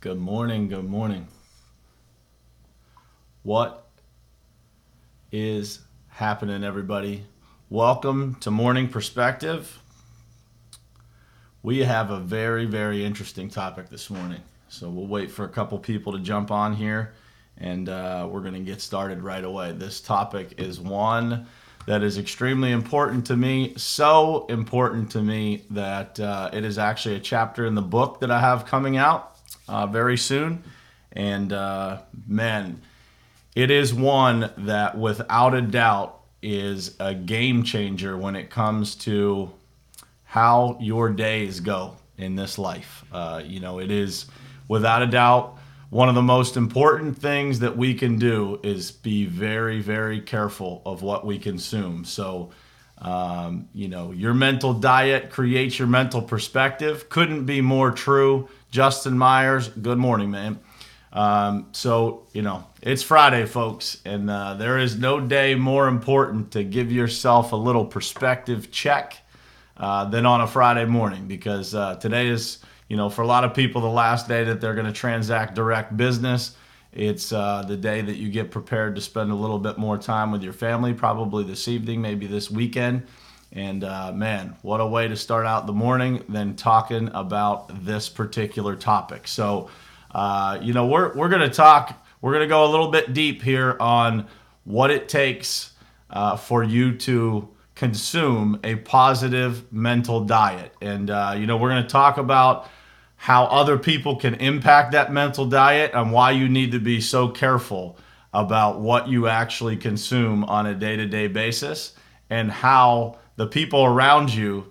Good morning. Good morning. What is happening, everybody? Welcome to Morning Perspective. We have a very, very interesting topic this morning. So we'll wait for a couple people to jump on here and we're going to get started right away. This topic is one that is extremely important to me, so important to me that it is actually a chapter in the book that I have coming out very soon. And man, it is one that without a doubt is a game changer when it comes to how your days go in this life. It is without a doubt one of the most important things that we can do is be very, very careful of what we consume. So, your mental diet creates your mental perspective. Couldn't be more true. Justin Myers, good morning, man. It's Friday, folks, and there is no day more important to give yourself a little perspective check than on a Friday morning, because today is, for a lot of people, the last day that they're going to transact direct business. It's the day that you get prepared to spend a little bit more time with your family, probably this evening, maybe this weekend. And man, what a way to start out the morning than talking about this particular topic. So, we're going to talk. We're going to go a little bit deep here on what it takes for you to consume a positive mental diet. And, we're going to talk about how other people can impact that mental diet and why you need to be so careful about what you actually consume on a day-to-day basis, and how the people around you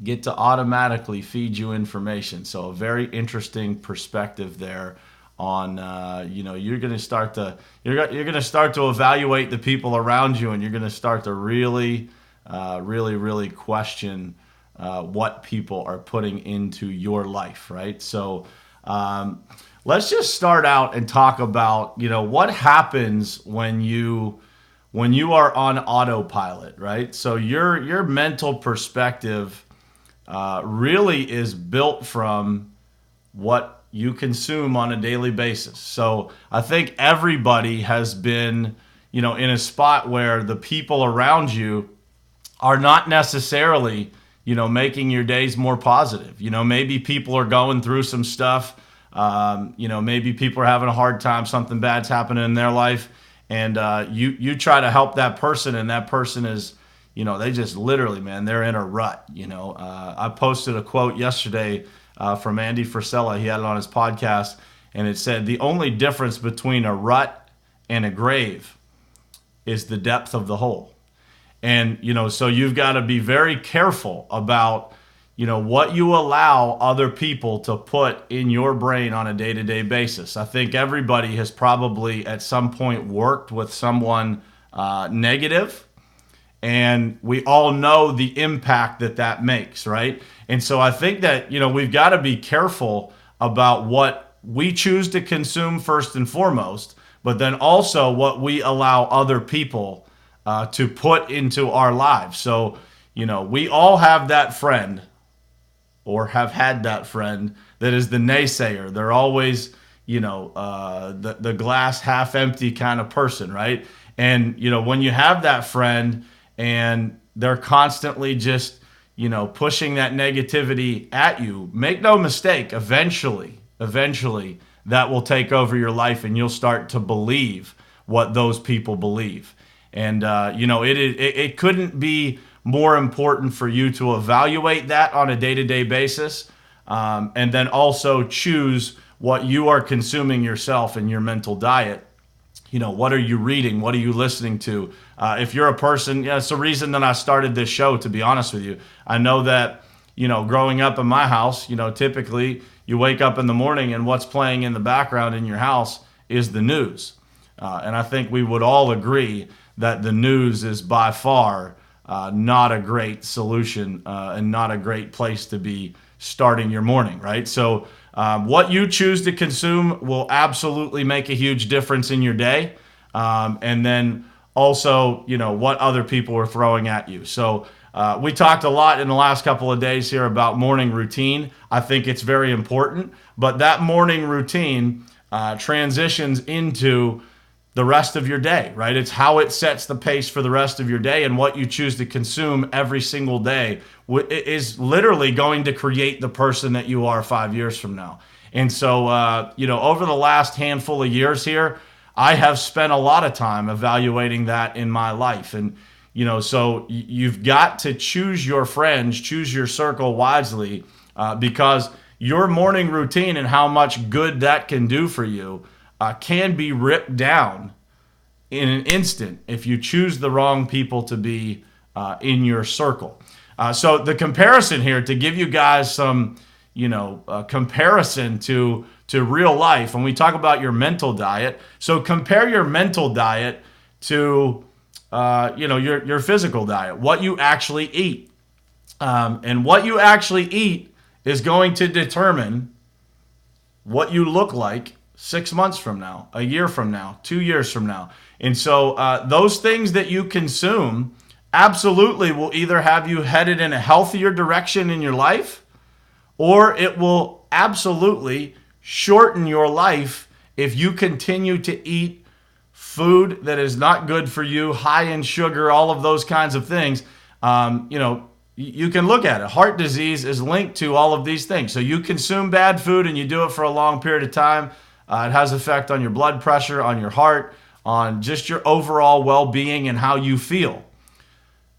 get to automatically feed you information. So a very interesting perspective there on you're going to start to evaluate the people around you, and you're going to start to really question what people are putting into your life, right? So let's just start out and talk about what happens when you are on autopilot, right? So your mental perspective really is built from what you consume on a daily basis. So I think everybody has been, in a spot where the people around you are not necessarily, making your days more positive. Maybe people are going through some stuff. Maybe people are having a hard time, something bad's happening in their life, and you try to help that person, and that person is, they just literally, man, they're in a rut. I posted a quote yesterday from Andy Frisella. He had it on his podcast, and it said, "The only difference between a rut and a grave is the depth of the hole." And, so you've got to be very careful about, what you allow other people to put in your brain on a day-to-day basis. I think everybody has probably at some point worked with someone negative, and we all know the impact that makes, right? And so I think that, we've got to be careful about what we choose to consume first and foremost, but then also what we allow other people to put into our lives. So, we all have that friend, or have had that friend, that is the naysayer. They're always, the glass half empty kind of person, right? And, when you have that friend and they're constantly just, pushing that negativity at you, make no mistake, eventually, that will take over your life, and you'll start to believe what those people believe. And, it couldn't be more important for you to evaluate that on a day-to-day basis, and then also choose what you are consuming yourself in your mental diet. What are you reading? What are you listening to? If you're a person, it's the reason that I started this show, to be honest with you. I know that, growing up in my house, typically you wake up in the morning and what's playing in the background in your house is the news. And I think we would all agree that the news is by far not a great solution and not a great place to be starting your morning, right? So what you choose to consume will absolutely make a huge difference in your day. And then also, what other people are throwing at you. So We talked a lot in the last couple of days here about morning routine. I think it's very important, but that morning routine transitions into the rest of your day, right? It's how it sets the pace for the rest of your day, and what you choose to consume every single day is literally going to create the person that you are 5 years from now. And so, over the last handful of years here, I have spent a lot of time evaluating that in my life. And, so you've got to choose your friends, choose your circle wisely, because your morning routine and how much good that can do for you can be ripped down in an instant if you choose the wrong people to be in your circle. So the comparison here, to give you guys some, comparison to real life, when we talk about your mental diet, so compare your mental diet to, your physical diet, what you actually eat. And what you actually eat is going to determine what you look like 6 months from now, a year from now, 2 years from now. And so those things that you consume absolutely will either have you headed in a healthier direction in your life, or it will absolutely shorten your life if you continue to eat food that is not good for you, high in sugar, all of those kinds of things. You can look at it. Heart disease is linked to all of these things. So you consume bad food and you do it for a long period of time. It has effect on your blood pressure, on your heart, on just your overall well-being and how you feel.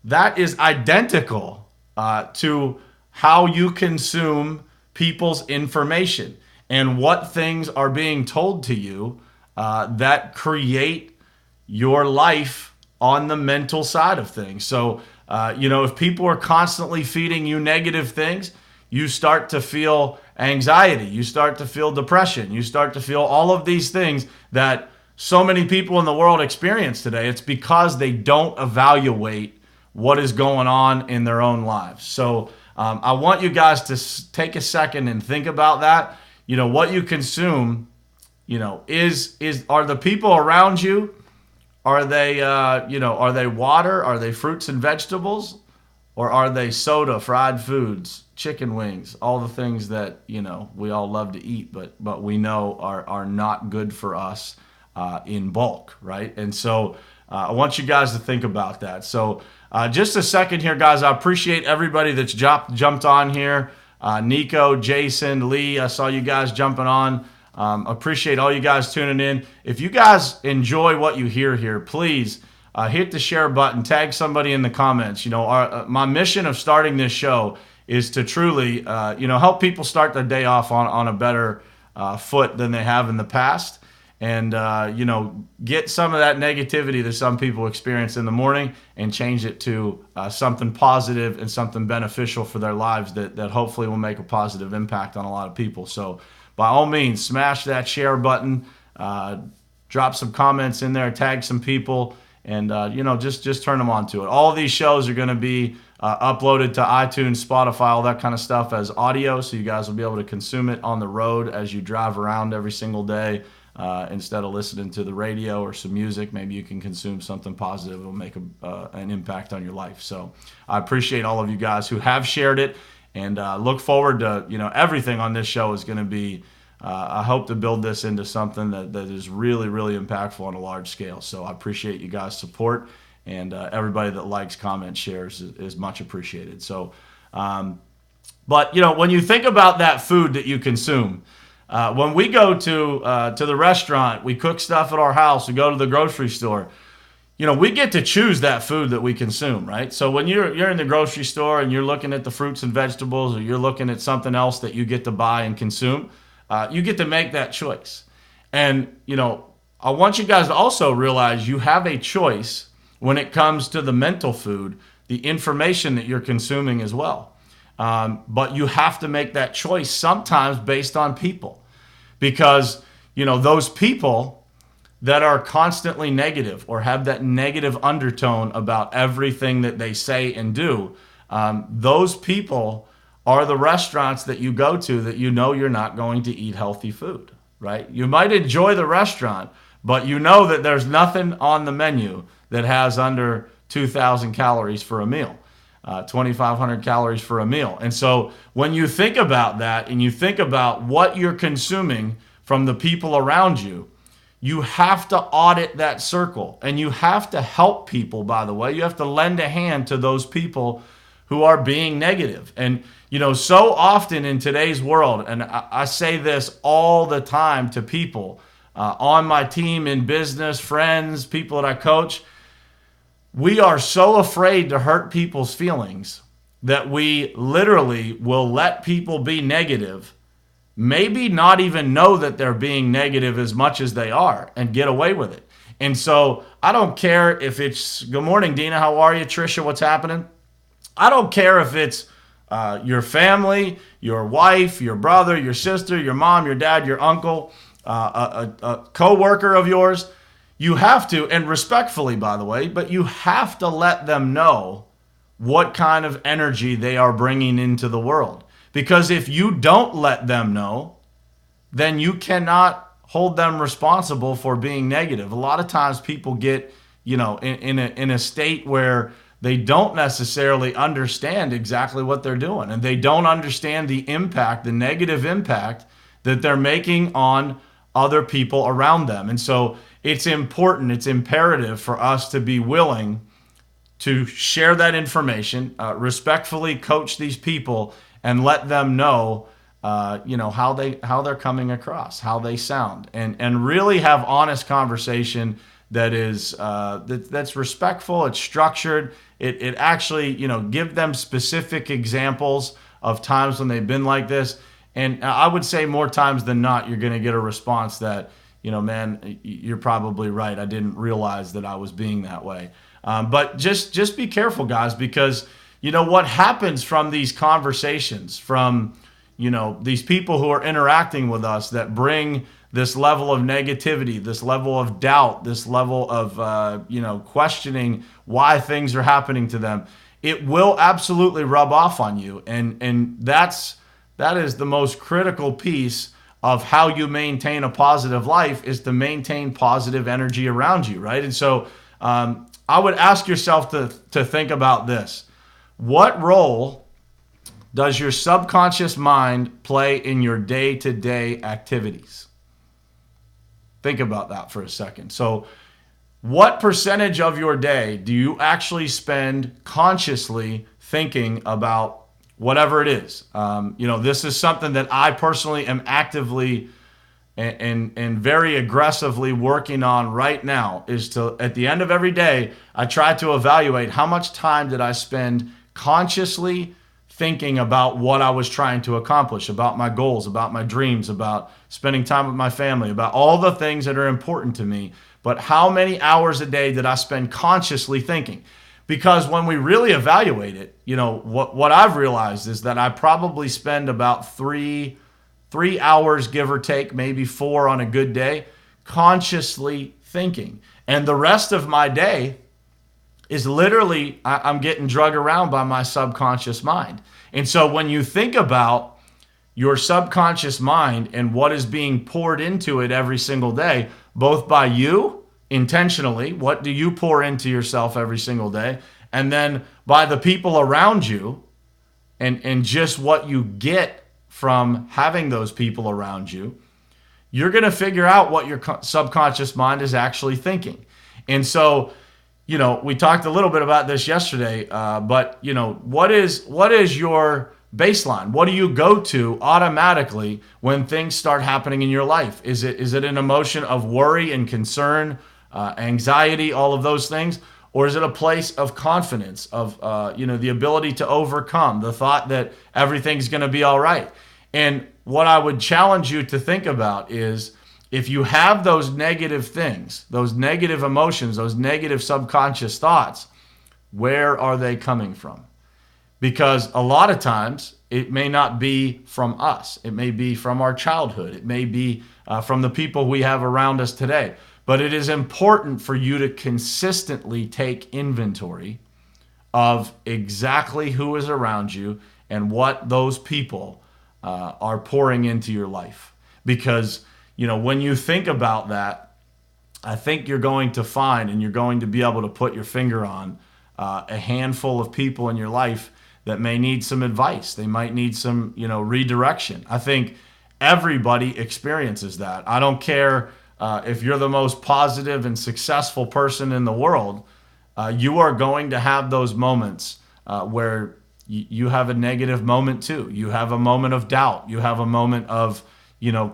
That is identical to how you consume people's information and what things are being told to you that create your life on the mental side of things. So, if people are constantly feeding you negative things, you start to feel anxiety, you start to feel depression, you start to feel all of these things that so many people in the world experience today. It's because they don't evaluate what is going on in their own lives. So I want you guys to take a second and think about that. What you consume, are the people around you, are they water? Are they fruits and vegetables? Or are they soda, fried foods, chicken wings, all the things that, we all love to eat, but we know are not good for us in bulk, right? And so I want you guys to think about that. So just a second here, guys. I appreciate everybody that's jumped on here. Nico, Jason, Lee, I saw you guys jumping on. Appreciate all you guys tuning in. If you guys enjoy what you hear here, please hit the share button, tag somebody in the comments. My mission of starting this show is to truly, help people start their day off on a better foot than they have in the past. And, get some of that negativity that some people experience in the morning and change it to something positive and something beneficial for their lives that hopefully will make a positive impact on a lot of people. So by all means, smash that share button, drop some comments in there, tag some people, and, just turn them on to it. All of these shows are going to be uploaded to iTunes, Spotify, all that kind of stuff as audio, so you guys will be able to consume it on the road as you drive around every single day. Instead of listening to the radio or some music, maybe you can consume something positive that will make an impact on your life. So I appreciate all of you guys who have shared it, and look forward to, everything on this show is going to be, I hope to build this into something that is really, really impactful on a large scale. So I appreciate you guys' support, and everybody that likes, comments, shares is much appreciated. So, but when you think about that food that you consume, when we go to the restaurant, we cook stuff at our house, we go to the grocery store, we get to choose that food that we consume, right? So when you're in the grocery store and you're looking at the fruits and vegetables, or you're looking at something else that you get to buy and consume, you get to make that choice. And, I want you guys to also realize you have a choice when it comes to the mental food, the information that you're consuming as well. But you have to make that choice sometimes based on people, because, those people that are constantly negative or have that negative undertone about everything that they say and do, those people are the restaurants that you go to that you're not going to eat healthy food, right? You might enjoy the restaurant, but that there's nothing on the menu that has under 2,000 calories for a meal. 2,500 calories for a meal. And so when you think about that and you think about what you're consuming from the people around you, you have to audit that circle, and you have to help people, by the way. You have to lend a hand to those people who are being negative. And, so often in today's world, and I say this all the time to people on my team, in business, friends, people that I coach, we are so afraid to hurt people's feelings that we literally will let people be negative, maybe not even know that they're being negative as much as they are, and get away with it. And so I don't care if it's, good morning, Dina, how are you? Trisha, what's happening? I don't care if it's your family, your wife, your brother, your sister, your mom, your dad, your uncle, a coworker of yours. You have to, and respectfully, by the way, but you have to let them know what kind of energy they are bringing into the world. Because if you don't let them know, then you cannot hold them responsible for being negative. A lot of times people get, in a state where they don't necessarily understand exactly what they're doing, and they don't understand the impact, the negative impact that they're making on other people around them. And so it's important, it's imperative for us to be willing to share that information, respectfully coach these people, and let them know, how they're coming across, how they sound, and really have honest conversation that is that's respectful, it's structured. It actually, give them specific examples of times when they've been like this. And I would say more times than not, you're going to get a response that, man, you're probably right. I didn't realize that I was being that way. But just be careful, guys, because what happens from these conversations, from these people who are interacting with us that bring this level of negativity, this level of doubt, this level of questioning why things are happening to them, it will absolutely rub off on you, and that is the most critical piece of how you maintain a positive life, is to maintain positive energy around you, right? And so I would ask yourself to think about this. What role does your subconscious mind play in your day-to-day activities? Think about that for a second. So what percentage of your day do you actually spend consciously thinking about whatever it is? This is something that I personally am actively and very aggressively working on right now, is to, at the end of every day, I try to evaluate how much time did I spend consciously thinking about what I was trying to accomplish, about my goals, about my dreams, about spending time with my family, about all the things that are important to me. But how many hours a day did I spend consciously thinking? Because when we really evaluate it, what I've realized is that I probably spend about three hours, give or take, maybe 4 on a good day, consciously thinking. And the rest of my day is literally, I'm getting drugged around by my subconscious mind. And so when you think about your subconscious mind and what is being poured into it every single day, both by you intentionally, what do you pour into yourself every single day, and then by the people around you, and just what you get from having those people around you, you're going to figure out what your subconscious mind is actually thinking. And so, we talked a little bit about this yesterday, but what is your baseline? What do you go to automatically when things start happening in your life? Is it an emotion of worry and concern, anxiety, all of those things? Or is it a place of confidence, of the ability to overcome, the thought that everything's going to be all right? And what I would challenge you to think about is, if you have those negative things, those negative emotions, those negative subconscious thoughts, where are they coming from? Because a lot of times it may not be from us. It may be from our childhood. It may be from the people we have around us today. But it is important for you to consistently take inventory of exactly who is around you and what those people are pouring into your life. Because when you think about that, I think you're going to find, and you're going to be able to put your finger on a handful of people in your life that may need some advice. They might need some, redirection. I think everybody experiences that. I don't care if you're the most positive and successful person in the world. You are going to have those moments where you have a negative moment too. You have a moment of doubt. You have a moment of,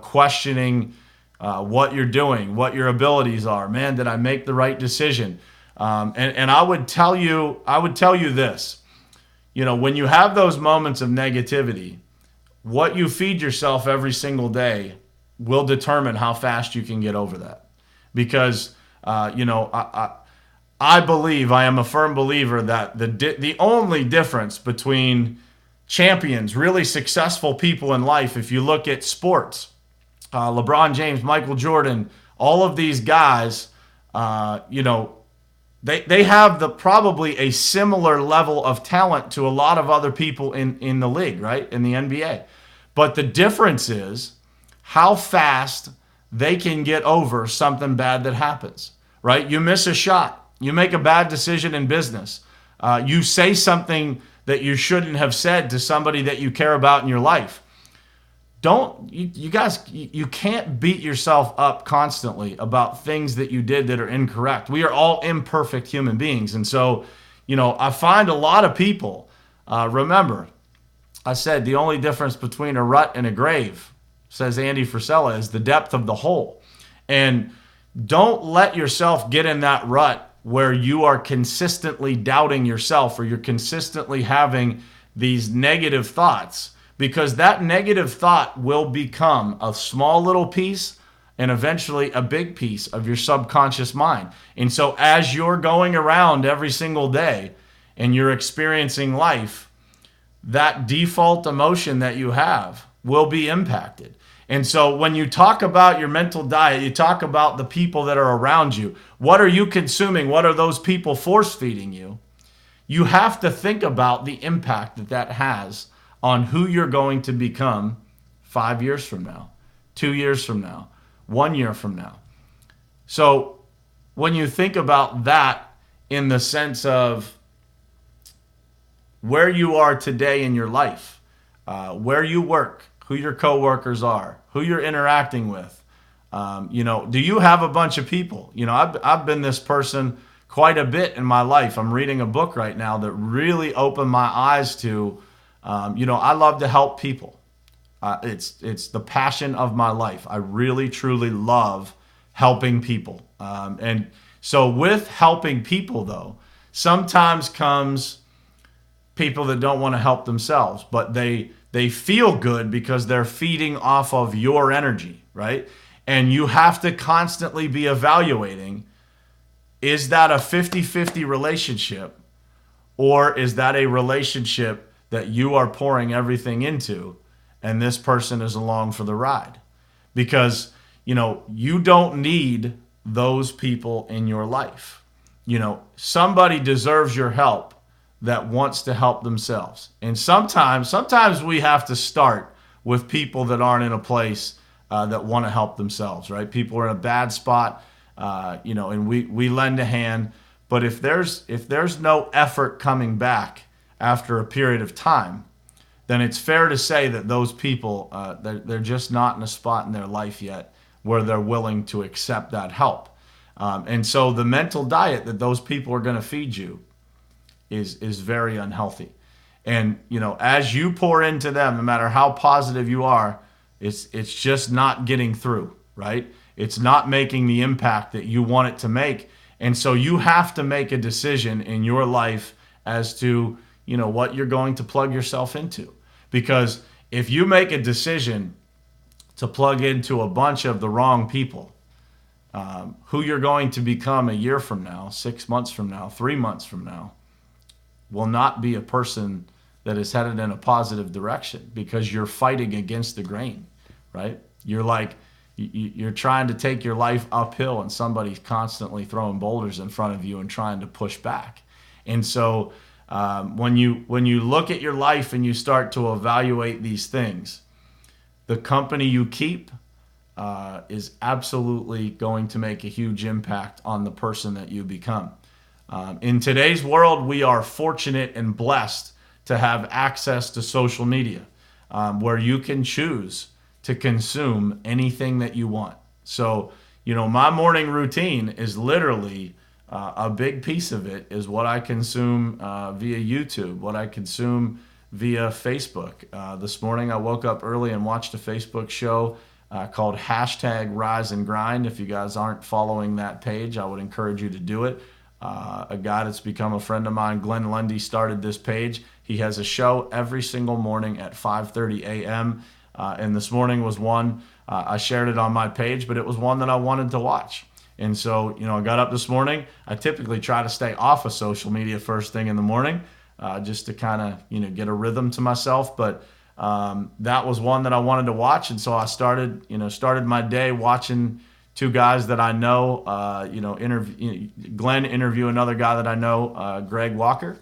questioning what you're doing, what your abilities are. Man, did I make the right decision? And I would tell you this. When you have those moments of negativity, what you feed yourself every single day will determine how fast you can get over that. Because, I am a firm believer that the only difference between champions, really successful people in life, if you look at sports, LeBron James, Michael Jordan, all of these guys, they have probably a similar level of talent to a lot of other people in the league, right? In the NBA. But the difference is how fast they can get over something bad that happens, right? You miss a shot. You make a bad decision in business. You say something that you shouldn't have said to somebody that you care about in your life. You can't beat yourself up constantly about things that you did that are incorrect. We are all imperfect human beings. And so, I find a lot of people, remember, I said the only difference between a rut and a grave, says Andy Frisella, is the depth of the hole. And don't let yourself get in that rut where you are consistently doubting yourself or you're consistently having these negative thoughts. Because that negative thought will become a small little piece and eventually a big piece of your subconscious mind. And so as you're going around every single day and you're experiencing life, that default emotion that you have will be impacted. And so when you talk about your mental diet, you talk about the people that are around you. What are you consuming? What are those people force feeding you? You have to think about the impact that has on who you're going to become 5 years from now, 2 years from now, 1 year from now. So when you think about that in the sense of where you are today in your life, where you work, who your coworkers are, who you're interacting with, do you have a bunch of people? I've been this person quite a bit in my life. I'm reading a book right now that really opened my eyes to I love to help people. It's the passion of my life. I really, truly love helping people. And so with helping people, though, sometimes comes people that don't want to help themselves, but they feel good because they're feeding off of your energy, right? And you have to constantly be evaluating, is that a 50-50 relationship, or is that a relationship that you are pouring everything into and this person is along for the ride? Because, you don't need those people in your life. Somebody deserves your help that wants to help themselves. And sometimes we have to start with people that aren't in a place that want to help themselves, right? People are in a bad spot, and we lend a hand. But if there's no effort coming back after a period of time, then it's fair to say that those people, they're just not in a spot in their life yet where they're willing to accept that help. And so the mental diet that those people are going to feed you is very unhealthy. And, as you pour into them, no matter how positive you are, it's just not getting through, right? It's not making the impact that you want it to make. And so you have to make a decision in your life as to what you're going to plug yourself into. Because if you make a decision to plug into a bunch of the wrong people, who you're going to become a year from now, 6 months from now, 3 months from now, will not be a person that is headed in a positive direction, because you're fighting against the grain, right? You're trying to take your life uphill and somebody's constantly throwing boulders in front of you and trying to push back. And so when you look at your life and you start to evaluate these things, the company you keep is absolutely going to make a huge impact on the person that you become. In today's world, we are fortunate and blessed to have access to social media, where you can choose to consume anything that you want. So, my morning routine is literally a big piece of it is what I consume via YouTube, what I consume via Facebook. This morning, I woke up early and watched a Facebook show called hashtag Rise and Grind. If you guys aren't following that page, I would encourage you to do it. A guy that's become a friend of mine, Glenn Lundy, started this page. He has a show every single morning at 5:30 a.m. And this morning was one. I shared it on my page, but it was one that I wanted to watch. And so, I got up this morning. I typically try to stay off of social media first thing in the morning, just to kind of, get a rhythm to myself. But that was one that I wanted to watch. And so I started my day watching two guys that I know, Glenn interview another guy that I know, Greg Walker.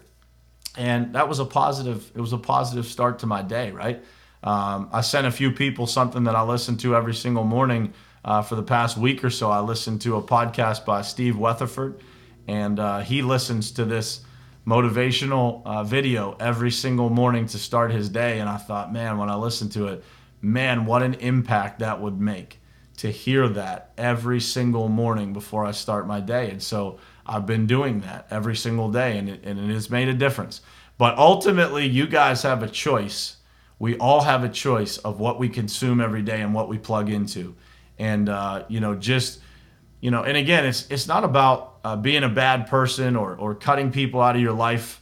And that was it was a positive start to my day, right? I sent a few people something that I listen to every single morning for the past week or so. I listened to a podcast by Steve Weatherford, and he listens to this motivational video every single morning to start his day. And I thought, man, when I listened to it, man, what an impact that would make to hear that every single morning before I start my day. And so I've been doing that every single day, and it has made a difference. But ultimately, you guys have a choice. We all have a choice of what we consume every day and what we plug into. And, and again, it's not about being a bad person or cutting people out of your life,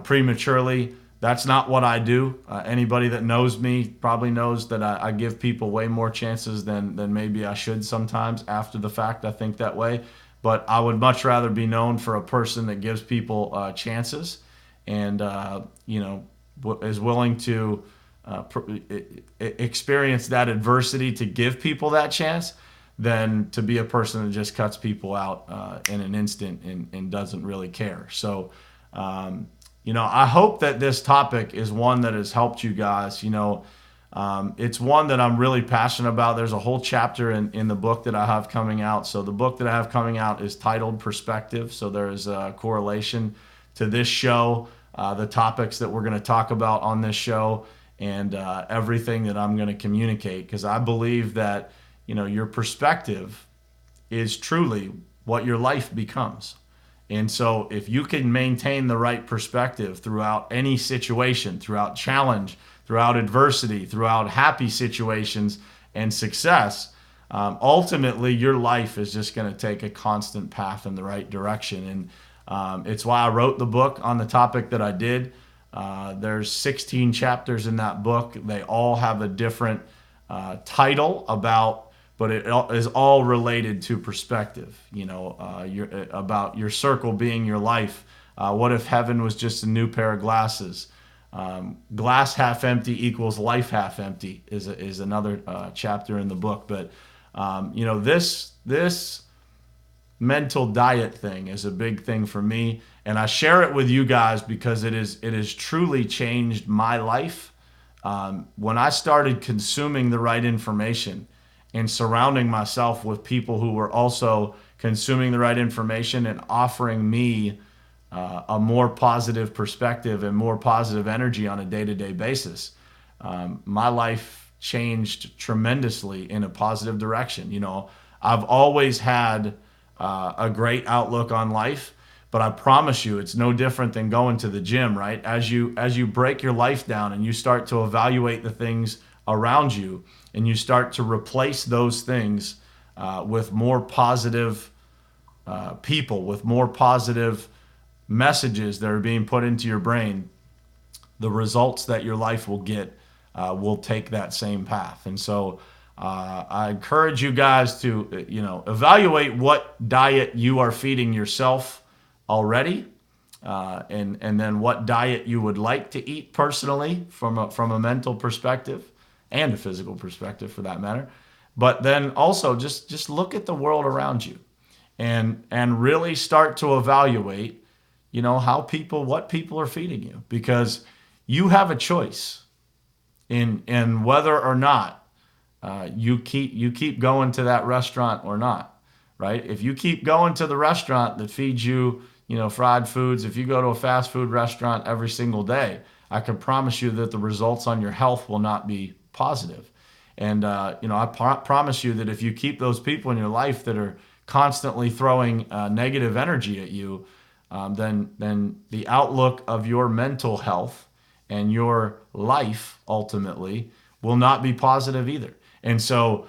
prematurely. That's not what I do. Anybody that knows me probably knows that I give people way more chances than maybe I should sometimes. After the fact, I think that way. But I would much rather be known for a person that gives people chances and, is willing to experience that adversity to give people that chance than to be a person that just cuts people out in an instant and doesn't really care. So, I hope that this topic is one that has helped you guys. It's one that I'm really passionate about. There's a whole chapter in the book that I have coming out. So the book that I have coming out is titled Perspective. So there's a correlation to this show, the topics that we're going to talk about on this show, and everything that I'm going to communicate. Because I believe that, your perspective is truly what your life becomes. And so if you can maintain the right perspective throughout any situation, throughout challenge, throughout adversity, throughout happy situations and success, ultimately your life is just going to take a constant path in the right direction. And it's why I wrote the book on the topic that I did. There's 16 chapters in that book. They all have a different title but it is all related to perspective. About your circle being your life. What if heaven was just a new pair of glasses? Glass half empty equals life half empty is another chapter in the book. But this mental diet thing is a big thing for me, and I share it with you guys because it has truly changed my life. When I started consuming the right information and surrounding myself with people who were also consuming the right information and offering me a more positive perspective and more positive energy on a day-to-day basis, my life changed tremendously in a positive direction. I've always had a great outlook on life, but I promise you it's no different than going to the gym, right? As you break your life down and you start to evaluate the things around you, and you start to replace those things with more positive people, with more positive messages that are being put into your brain, the results that your life will get will take that same path. And so I encourage you guys to evaluate what diet you are feeding yourself already, and then what diet you would like to eat personally from a mental perspective and a physical perspective for that matter. But then also just look at the world around you and really start to evaluate, what people are feeding you, because you have a choice in whether or not you keep going to that restaurant or not, right? If you keep going to the restaurant that feeds you, fried foods, if you go to a fast food restaurant every single day, I can promise you that the results on your health will not be positive. And, I promise you that if you keep those people in your life that are constantly throwing negative energy at you, then the outlook of your mental health and your life ultimately will not be positive either. And so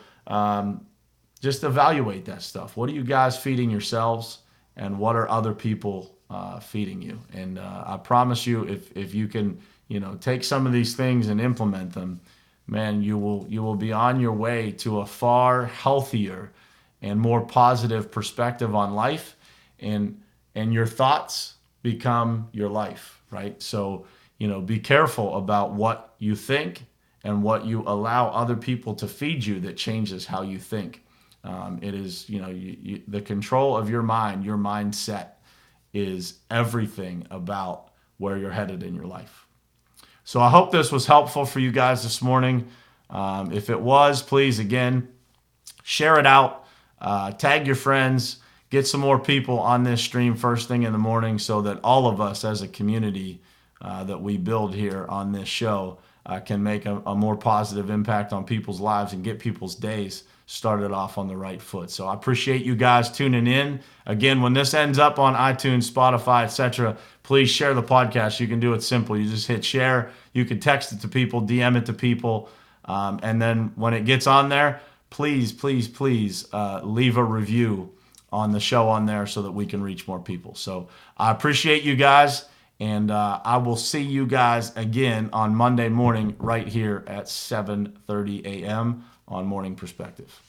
just evaluate that stuff. What are you guys feeding yourselves, and what are other people feeding you? And I promise you, if you can, take some of these things and implement them, man, you will be on your way to a far healthier and more positive perspective on life, and your thoughts become your life, right? So, be careful about what you think and what you allow other people to feed you that changes how you think. It is, the control of your mind, your mindset is everything about where you're headed in your life. So I hope this was helpful for you guys this morning. If it was, please, again, share it out, tag your friends, get some more people on this stream first thing in the morning so that all of us as a community that we build here on this show can make a more positive impact on people's lives and get people's days started off on the right foot. So I appreciate you guys tuning in. Again, when this ends up on iTunes, Spotify, etc., please share the podcast. You can do it simple. You just hit share. You can text it to people, DM it to people. And then when it gets on there, please leave a review on the show on there so that we can reach more people. So I appreciate you guys. And I will see you guys again on Monday morning right here at 7:30 a.m. on Morning Perspective.